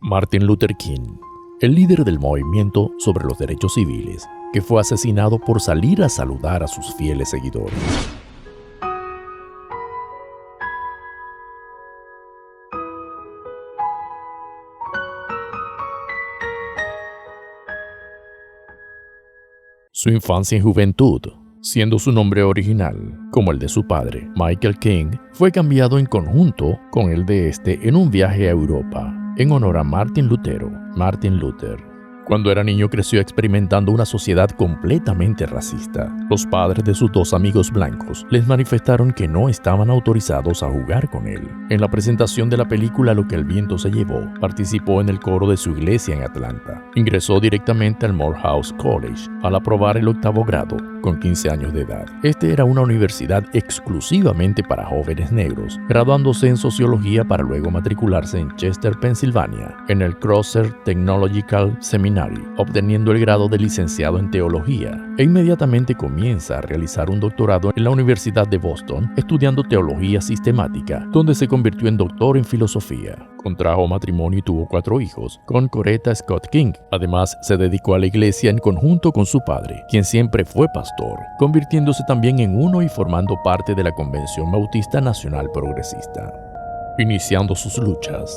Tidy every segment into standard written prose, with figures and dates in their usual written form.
Martin Luther King, el líder del movimiento sobre los derechos civiles, que fue asesinado por salir a saludar a sus fieles seguidores. Su infancia y juventud, siendo su nombre original, como el de su padre, Michael King, fue cambiado en conjunto con el de este en un viaje a Europa, en honor a Martin Lutero, Martin Luther. Cuando era niño creció experimentando una sociedad completamente racista. Los padres de sus dos amigos blancos les manifestaron que no estaban autorizados a jugar con él. En la presentación de la película Lo que el viento se llevó, participó en el coro de su iglesia en Atlanta. Ingresó directamente al Morehouse College al aprobar el 8º grado, con 15 años de edad. Este era una universidad exclusivamente para jóvenes negros, graduándose en sociología para luego matricularse en Chester, Pensilvania, en el Crosser Technological Seminary, obteniendo el grado de licenciado en teología, e inmediatamente comienza a realizar un doctorado en la Universidad de Boston, estudiando teología sistemática, donde se convirtió en doctor en filosofía. Contrajo matrimonio y tuvo 4 hijos con Coretta Scott King. Además, se dedicó a la iglesia en conjunto con su padre, quien siempre fue pastor, convirtiéndose también en uno y formando parte de la Convención Bautista Nacional Progresista. Iniciando sus luchas.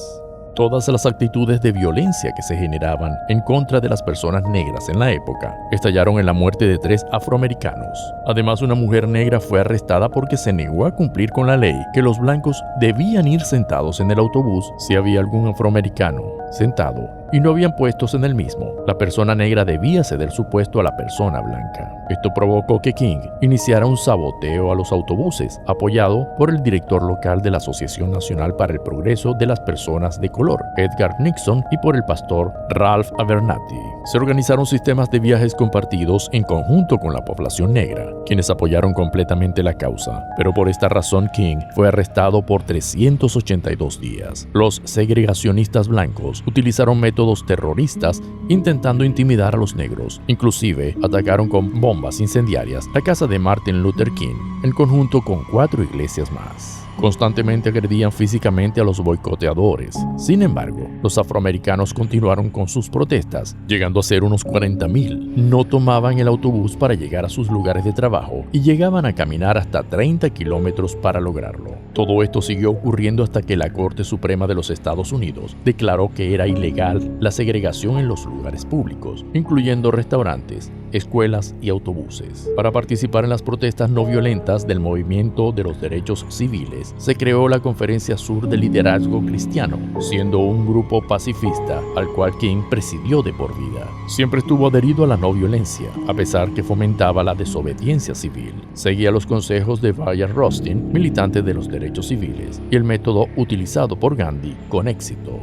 Todas las actitudes de violencia que se generaban en contra de las personas negras en la época estallaron en la muerte de 3 afroamericanos. Además, una mujer negra fue arrestada porque se negó a cumplir con la ley que los blancos debían ir sentados en el autobús si había algún afroamericano sentado y no habían puestos en el mismo. La persona negra debía ceder su puesto a la persona blanca. Esto provocó que King iniciara un saboteo a los autobuses, apoyado por el director local de la Asociación Nacional para el Progreso de las Personas de Color, Edgar Nixon, y por el pastor Ralph Abernathy. Se organizaron sistemas de viajes compartidos en conjunto con la población negra, quienes apoyaron completamente la causa, pero por esta razón King fue arrestado por 382 días. Los segregacionistas blancos utilizaron métodos terroristas intentando intimidar a los negros. Inclusive atacaron con bombas incendiarias la casa de Martin Luther King, en conjunto con 4 iglesias más. Constantemente agredían físicamente a los boicoteadores. Sin embargo, los afroamericanos continuaron con sus protestas, llegando a ser unos 40,000. No tomaban el autobús para llegar a sus lugares de trabajo y llegaban a caminar hasta 30 kilómetros para lograrlo. Todo esto siguió ocurriendo hasta que la Corte Suprema de los Estados Unidos declaró que era ilegal la segregación en los lugares públicos, incluyendo restaurantes, escuelas y autobuses. Para participar en las protestas no violentas del movimiento de los derechos civiles, se creó la Conferencia Sur de Liderazgo Cristiano, siendo un grupo pacifista al cual King presidió de por vida. Siempre estuvo adherido a la no violencia, a pesar que fomentaba la desobediencia civil. Seguía los consejos de Bayard Rustin, militante de los derechos civiles, y el método utilizado por Gandhi con éxito.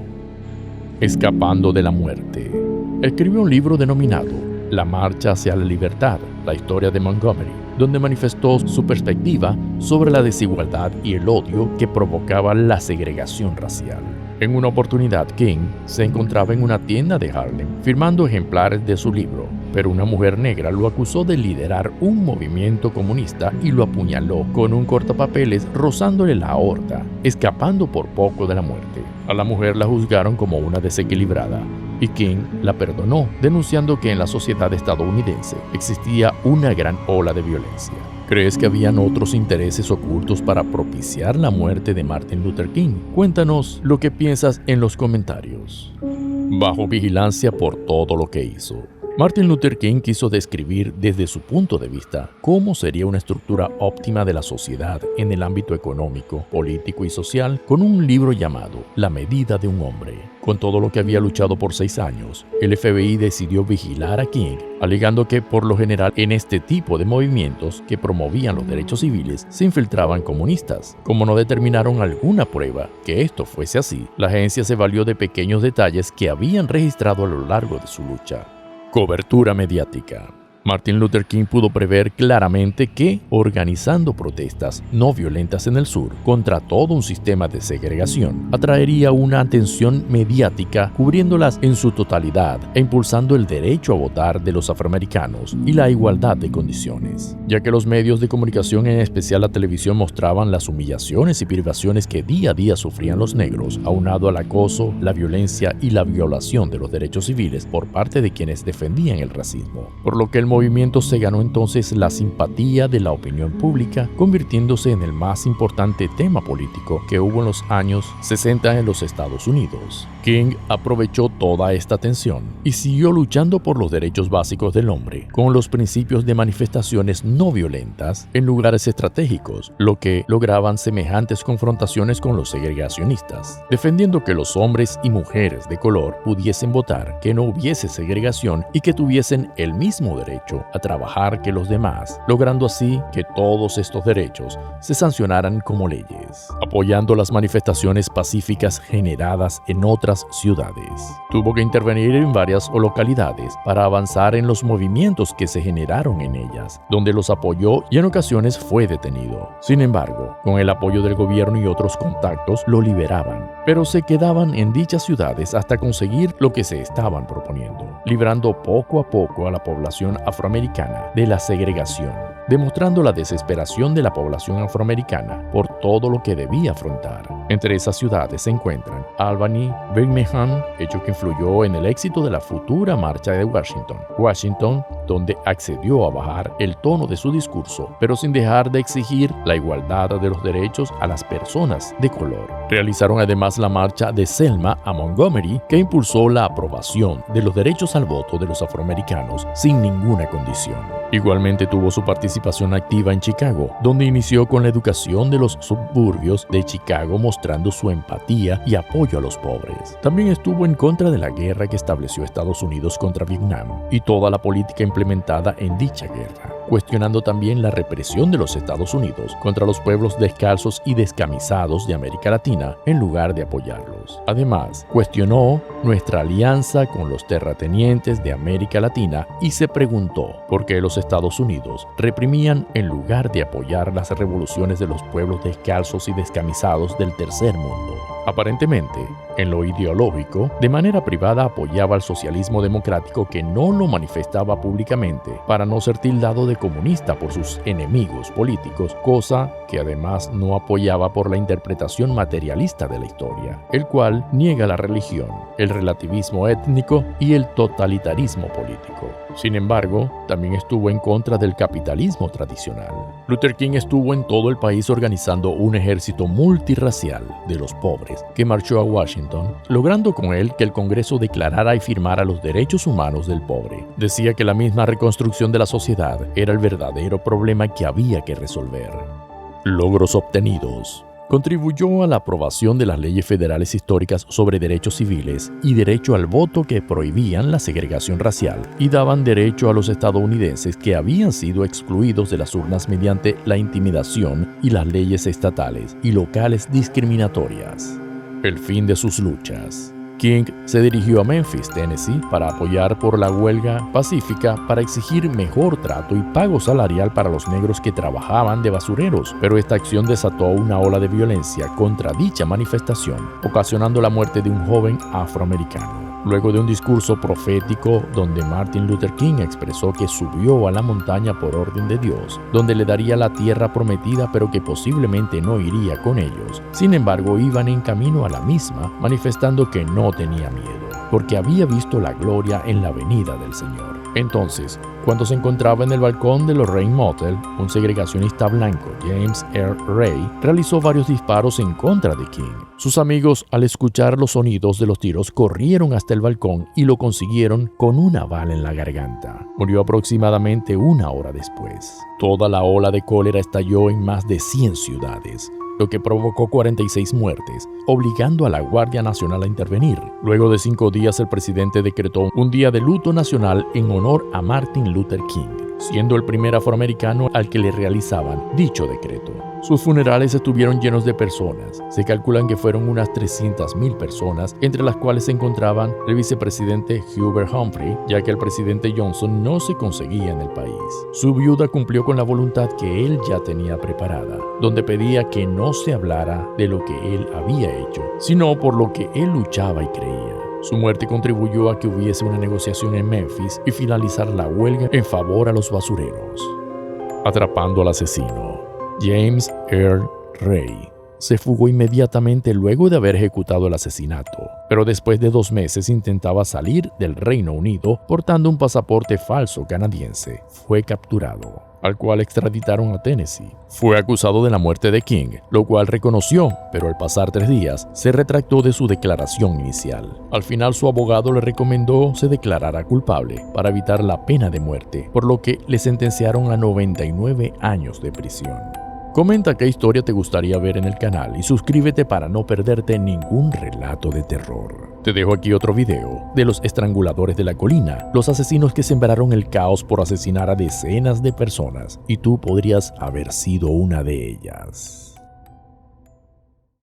Escapando de la muerte. Escribió un libro denominado La Marcha hacia la Libertad, la historia de Montgomery, donde manifestó su perspectiva sobre la desigualdad y el odio que provocaba la segregación racial. En una oportunidad, King se encontraba en una tienda de Harlem firmando ejemplares de su libro, pero una mujer negra lo acusó de liderar un movimiento comunista y lo apuñaló con un cortapapeles rozándole la aorta, escapando por poco de la muerte. A la mujer la juzgaron como una desequilibrada, y King la perdonó, denunciando que en la sociedad estadounidense existía una gran ola de violencia. ¿Crees que habían otros intereses ocultos para propiciar la muerte de Martin Luther King? Cuéntanos lo que piensas en los comentarios. Bajo vigilancia por todo lo que hizo. Martin Luther King quiso describir desde su punto de vista cómo sería una estructura óptima de la sociedad en el ámbito económico, político y social con un libro llamado La medida de un hombre. Con todo lo que había luchado por 6 años, el FBI decidió vigilar a King, alegando que por lo general en este tipo de movimientos que promovían los derechos civiles se infiltraban comunistas. Como no determinaron alguna prueba que esto fuese así, la agencia se valió de pequeños detalles que habían registrado a lo largo de su lucha. Cobertura mediática. Martin Luther King pudo prever claramente que, organizando protestas no violentas en el sur contra todo un sistema de segregación, atraería una atención mediática cubriéndolas en su totalidad e impulsando el derecho a votar de los afroamericanos y la igualdad de condiciones, ya que los medios de comunicación, en especial la televisión, mostraban las humillaciones y privaciones que día a día sufrían los negros, aunado al acoso, la violencia y la violación de los derechos civiles por parte de quienes defendían el racismo, por lo que el movimiento se ganó entonces la simpatía de la opinión pública, convirtiéndose en el más importante tema político que hubo en los años 60 en los Estados Unidos. King aprovechó toda esta tensión y siguió luchando por los derechos básicos del hombre, con los principios de manifestaciones no violentas en lugares estratégicos, lo que lograban semejantes confrontaciones con los segregacionistas, defendiendo que los hombres y mujeres de color pudiesen votar, que no hubiese segregación y que tuviesen el mismo derecho a trabajar que los demás, logrando así que todos estos derechos se sancionaran como leyes, apoyando las manifestaciones pacíficas generadas en otras ciudades. Tuvo que intervenir en varias localidades para avanzar en los movimientos que se generaron en ellas, donde los apoyó y en ocasiones fue detenido. Sin embargo, con el apoyo del gobierno y otros contactos, lo liberaban, pero se quedaban en dichas ciudades hasta conseguir lo que se estaban proponiendo, librando poco a poco a la población afroamericana de la segregación, demostrando la desesperación de la población afroamericana por todo lo que debía afrontar. Entre esas ciudades se encuentran Albany, Birmingham, hecho que influyó en el éxito de la futura marcha de Washington, donde accedió a bajar el tono de su discurso, pero sin dejar de exigir la igualdad de los derechos a las personas de color. Realizaron además la marcha de Selma a Montgomery, que impulsó la aprobación de los derechos al voto de los afroamericanos sin ninguna condición. Igualmente tuvo su participación activa en Chicago, donde inició con la educación de los suburbios de Chicago, mostrando su empatía y apoyo a los pobres. También estuvo en contra de la guerra que estableció Estados Unidos contra Vietnam y toda la política implementada en dicha guerra, cuestionando también la represión de los Estados Unidos contra los pueblos descalzos y descamisados de América Latina en lugar de apoyarlos. Además, cuestionó nuestra alianza con los terratenientes de América Latina y se preguntó por qué los Estados Unidos reprimían en lugar de apoyar las revoluciones de los pueblos descalzos y descamisados del tercer mundo. Aparentemente, en lo ideológico, de manera privada apoyaba al socialismo democrático, que no lo manifestaba públicamente para no ser tildado de comunista por sus enemigos políticos, cosa que además no apoyaba por la interpretación materialista de la historia, el cual niega la religión, el relativismo étnico y el totalitarismo político. Sin embargo, también estuvo en contra del capitalismo tradicional. Luther King estuvo en todo el país organizando un ejército multirracial de los pobres que marchó a Washington, logrando con él que el Congreso declarara y firmara los derechos humanos del pobre. Decía que la misma reconstrucción de la sociedad era el verdadero problema que había que resolver. Logros obtenidos. Contribuyó a la aprobación de las leyes federales históricas sobre derechos civiles y derecho al voto, que prohibían la segregación racial y daban derecho a los estadounidenses que habían sido excluidos de las urnas mediante la intimidación y las leyes estatales y locales discriminatorias. El fin de sus luchas. King se dirigió a Memphis, Tennessee, para apoyar por la huelga pacífica para exigir mejor trato y pago salarial para los negros que trabajaban de basureros, pero esta acción desató una ola de violencia contra dicha manifestación, ocasionando la muerte de un joven afroamericano. Luego de un discurso profético donde Martin Luther King expresó que subió a la montaña por orden de Dios, donde le daría la tierra prometida, pero que posiblemente no iría con ellos. Sin embargo, iban en camino a la misma, manifestando que no tenía miedo, porque había visto la gloria en la venida del Señor. Entonces, cuando se encontraba en el balcón del Lorraine Motel, un segregacionista blanco, James R. Ray, realizó varios disparos en contra de King. Sus amigos, al escuchar los sonidos de los tiros, corrieron hasta el balcón y lo consiguieron con una bala en la garganta. Murió aproximadamente una hora después. Toda la ola de cólera estalló en más de 100 ciudades, lo que provocó 46 muertes, obligando a la Guardia Nacional a intervenir. Luego de 5 días, el presidente decretó un día de luto nacional en honor a Martin Luther King. siendo el primer afroamericano al que le realizaban dicho decreto. Sus funerales estuvieron llenos de personas. Se calculan que fueron unas 300,000 personas, entre las cuales se encontraban el vicepresidente Hubert Humphrey, ya que el presidente Johnson no se conseguía en el país. Su viuda cumplió con la voluntad que él ya tenía preparada, donde pedía que no se hablara de lo que él había hecho, sino por lo que él luchaba y creía. Su muerte contribuyó a que hubiese una negociación en Memphis y finalizar la huelga en favor a los basureros. Atrapando al asesino. James Earl Ray se fugó inmediatamente luego de haber ejecutado el asesinato, pero después de 2 meses intentaba salir del Reino Unido portando un pasaporte falso canadiense. Fue capturado, al cual extraditaron a Tennessee. Fue acusado de la muerte de King, lo cual reconoció, pero al pasar 3 días se retractó de su declaración inicial. Al final su abogado le recomendó se declarara culpable para evitar la pena de muerte, por lo que le sentenciaron a 99 años de prisión. Comenta qué historia te gustaría ver en el canal y suscríbete para no perderte ningún relato de terror. Te dejo aquí otro video de los estranguladores de la colina, los asesinos que sembraron el caos por asesinar a decenas de personas, y tú podrías haber sido una de ellas.